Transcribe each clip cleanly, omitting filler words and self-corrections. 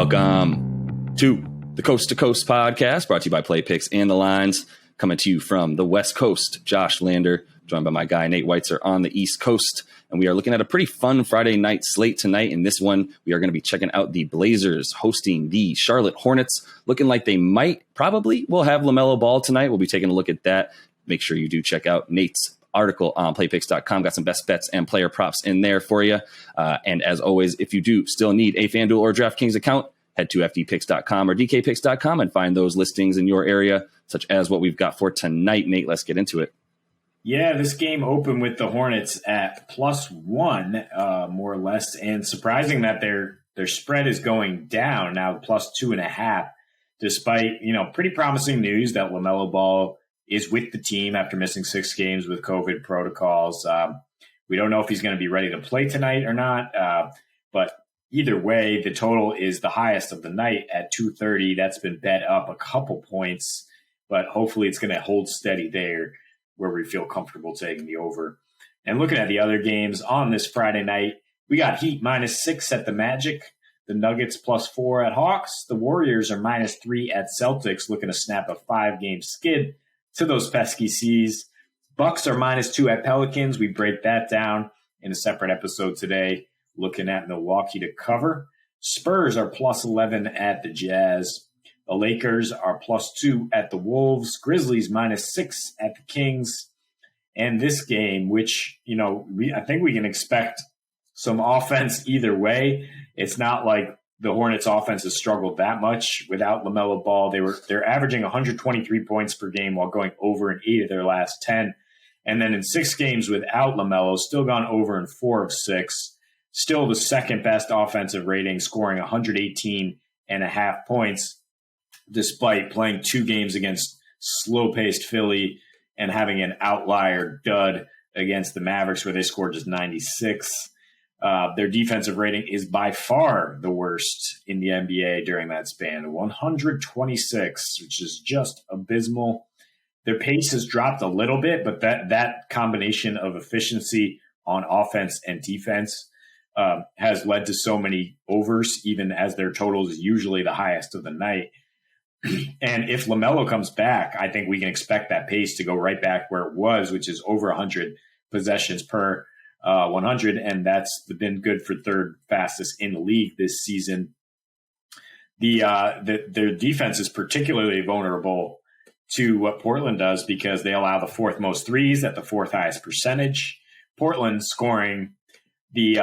Welcome to the Coast to Coast podcast, brought to you by Play Picks and the Lines. Coming to you from the West Coast, Josh Lander, joined by my guy Nate Weitzer on the East Coast. And we are looking at a pretty fun Friday night slate tonight. In this one, we are going to be checking out the Blazers hosting the Charlotte Hornets. Looking like they probably will have LaMelo Ball tonight. We'll be taking a look at that. Make sure you do check out Nate's article on playpicks.com. Got some best bets and player props in there for you. And as always, if you do still need a FanDuel or DraftKings account, head to fdpicks.com or dkpicks.com and find those listings in your area, such as what we've got for tonight. Nate, let's get into it. Yeah, this game opened with the Hornets at +1, more or less, and surprising that their spread is going down now, +2.5, despite, pretty promising news that LaMelo Ball is with the team after missing 6 games with COVID protocols. We don't know if he's going to be ready to play tonight or not, but either way, the total is the highest of the night at 230. That's been bet up a couple points, but hopefully it's going to hold steady there where we feel comfortable taking the over. And looking at the other games on this Friday night, we got Heat -6 at the Magic, the Nuggets +4 at Hawks, the Warriors are -3 at Celtics, looking to snap a 5-game skid to those pesky C's. Bucks are -2 at Pelicans. We break that down in a separate episode today, looking at Milwaukee to cover. Spurs are +11 at the Jazz. The Lakers are +2 at the Wolves. Grizzlies -6 at the Kings. And this game, which, I think we can expect some offense either way. It's not like the Hornets offense has struggled that much without LaMelo Ball. They're averaging 123 points per game while going over in 8 of their last 10. And then in 6 games without LaMelo, still gone over in 4 of 6. Still the second best offensive rating, scoring 118.5 points, despite playing 2 games against slow-paced Philly and having an outlier dud against the Mavericks where they scored just 96. Their defensive rating is by far the worst in the NBA during that span, 126, which is just abysmal. Their pace has dropped a little bit, but that combination of efficiency on offense and defense has led to so many overs, even as their total is usually the highest of the night. And if LaMelo comes back, I think we can expect that pace to go right back where it was, which is over 100 possessions per 100, and that's been good for third fastest in the league this season. Their defense is particularly vulnerable to what Portland does because they allow the 4th most threes at the 4th highest percentage. Portland scoring the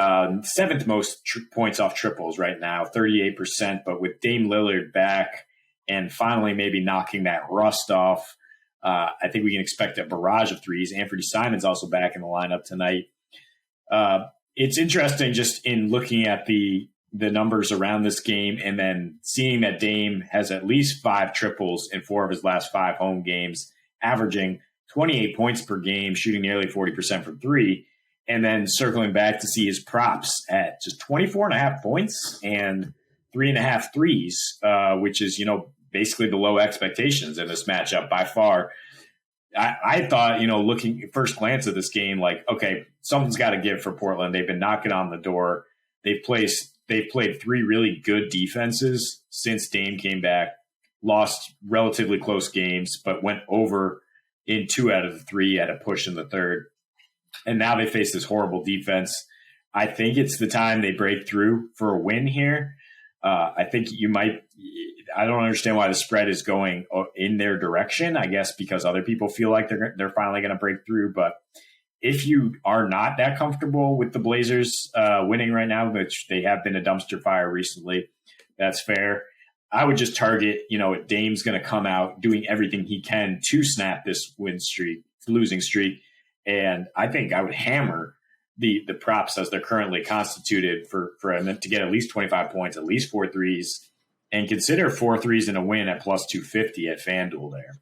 7th most points off triples right now, 38%, but with Dame Lillard back and finally maybe knocking that rust off, I think we can expect a barrage of threes. Anthony Simon's also back in the lineup tonight. It's interesting just in looking at the numbers around this game and then seeing that Dame has at least 5 triples in 4 of his last 5 home games, averaging 28 points per game, shooting nearly 40% from 3, and then circling back to see his props at just 24.5 points and 3.5 threes, which is, basically below expectations in this matchup by far. I thought, looking at first glance at this game, like, okay, something's got to give for Portland. They've been knocking on the door. They've played 3 really good defenses since Dame came back, lost relatively close games, but went over in 2 out of the 3 at a push in the 3rd. And now they face this horrible defense. I think it's the time they break through for a win here. I think I don't understand why the spread is going in their direction, I guess because other people feel like they're finally going to break through. But if you are not that comfortable with the Blazers winning right now, which they have been a dumpster fire recently, that's fair. I would just target, Dame's going to come out doing everything he can to snap this losing streak. And I think I would hammer the props as they're currently constituted for them to get at least 25 points, at least 4 threes, and consider 4 threes in a win at +250 at FanDuel there.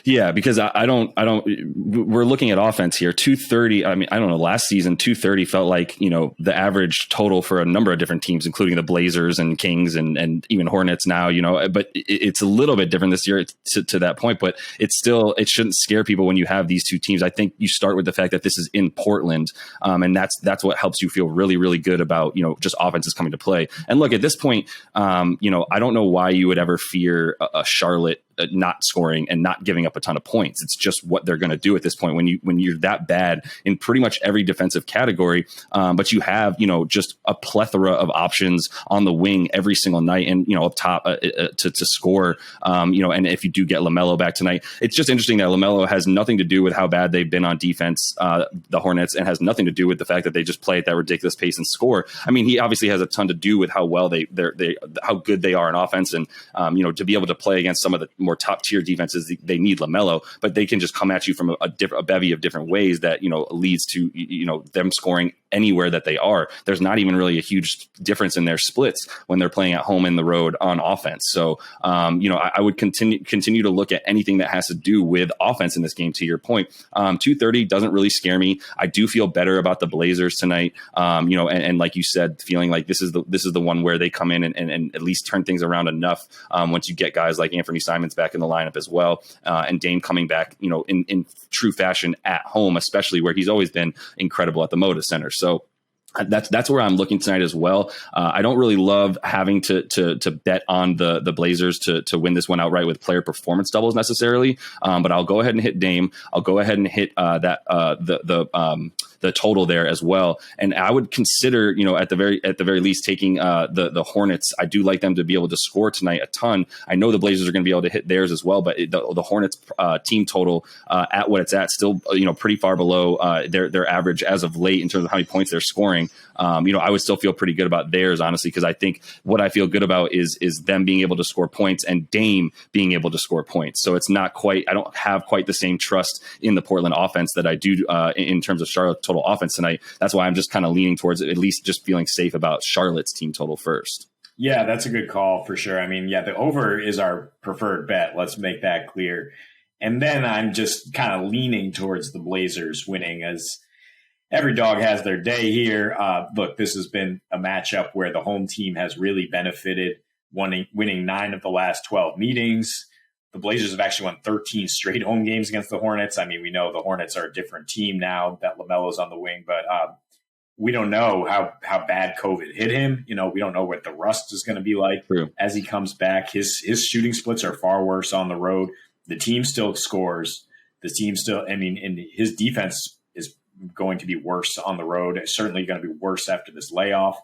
Yeah, because we're looking at offense here. 230. I mean, I don't know. Last season, 230 felt like, the average total for a number of different teams, including the Blazers and Kings and even Hornets now, but it's a little bit different this year to that point, but it shouldn't scare people when you have these two teams. I think you start with the fact that this is in Portland. And that's what helps you feel really, really good about, just offenses coming to play. And look, at this point, I don't know why you would ever fear a Charlotte not scoring and not giving up a ton of points. It's just what they're going to do at this point when you're that bad in pretty much every defensive category. But you have, just a plethora of options on the wing every single night and, up top to score, and if you do get LaMelo back tonight, it's just interesting that LaMelo has nothing to do with how bad they've been on defense, the Hornets, and has nothing to do with the fact that they just play at that ridiculous pace and score. I mean, he obviously has a ton to do with how well how good they are in offense. And, to be able to play against some of the more top tier defenses, they need LaMelo, but they can just come at you from a bevy of different ways that, leads to, them scoring anywhere that they are. There's not even really a huge difference in their splits when they're playing at home and the road on offense. So, I would continue to look at anything that has to do with offense in this game. To your point, 230 doesn't really scare me. I do feel better about the Blazers tonight. And like you said, feeling like this is the one where they come in and at least turn things around enough. Once you get guys like Anthony Simons back in the lineup as well, and Dame coming back, in true fashion at home, especially where he's always been incredible at the Moda Center. So that's where I'm looking tonight as well. I don't really love having to bet on the Blazers to win this one outright with player performance doubles necessarily. But I'll go ahead and hit Dame. I'll go ahead and hit the total there as well. And I would consider, at the very least, taking the Hornets. I do like them to be able to score tonight a ton. I know the Blazers are going to be able to hit theirs as well, but the Hornets team total at what it's at still, pretty far below their average as of late in terms of how many points they're scoring. I would still feel pretty good about theirs, honestly, because I think what I feel good about is them being able to score points and Dame being able to score points. So it's not quite, I don't have quite the same trust in the Portland offense that I do in terms of Charlotte total offense tonight. That's why I'm just kind of leaning towards at least just feeling safe about Charlotte's team total first. Yeah, that's a good call for sure. I mean, the over is our preferred bet. Let's make that clear. And then I'm just kind of leaning towards the Blazers winning, as every dog has their day here. Look, this has been a matchup where the home team has really benefited, winning 9 of the last 12 meetings. The Blazers have actually won 13 straight home games against the Hornets. I mean, we know the Hornets are a different team now that LaMelo's on the wing, but we don't know how bad COVID hit him. We don't know what the rust is going to be like as he comes back. His shooting splits are far worse on the road. The team still scores. And his defense is going to be worse on the road. It's certainly going to be worse after this layoff.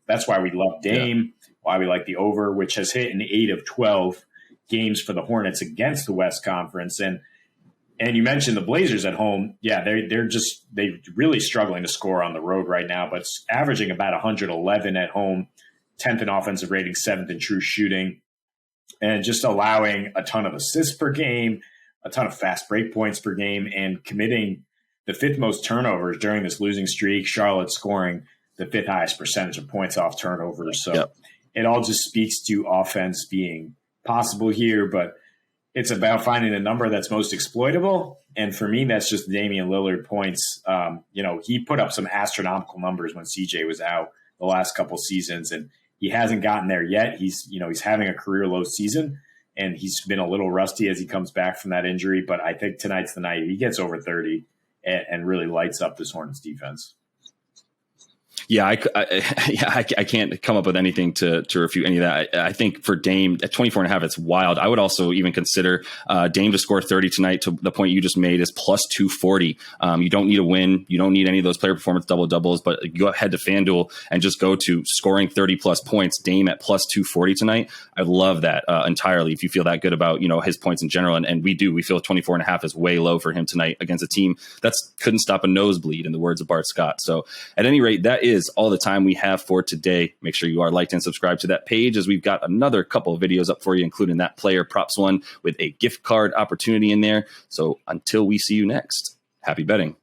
That's why we love Dame, why we like the over, which has hit an 8 of 12 games for the Hornets against the West Conference. And you mentioned the Blazers at home. Yeah, they're really struggling to score on the road right now, but it's averaging about 111 at home, 10th in offensive rating, 7th in true shooting, and just allowing a ton of assists per game, a ton of fast break points per game, and committing the 5th most turnovers during this losing streak. Charlotte scoring the 5th highest percentage of points off turnovers. So it all just speaks to offense being possible here, but it's about finding the number that's most exploitable. And for me, that's just Damian Lillard points. He put up some astronomical numbers when CJ was out the last couple seasons, and he hasn't gotten there yet. He's having a career low season, and he's been a little rusty as he comes back from that injury. But I think tonight's the night he gets over 30 and really lights up this Hornets defense. Yeah, I can't come up with anything to refute any of that. I think for Dame at 24.5, it's wild. I would also even consider Dame to score 30 tonight, to the point you just made, is plus 240. You don't need a win. You don't need any of those player performance doubles, but go ahead to FanDuel and just go to scoring 30 plus points. Dame at plus 240 tonight. I love that entirely. If you feel that good about, his points in general. And we do, we feel 24.5 is way low for him tonight against a team that's couldn't stop a nosebleed, in the words of Bart Scott. So at any rate, that is all the time we have for today. Make sure you are liked and subscribed to that page, as we've got another couple of videos up for you, including that player props one with a gift card opportunity in there. So until we see you next, happy betting.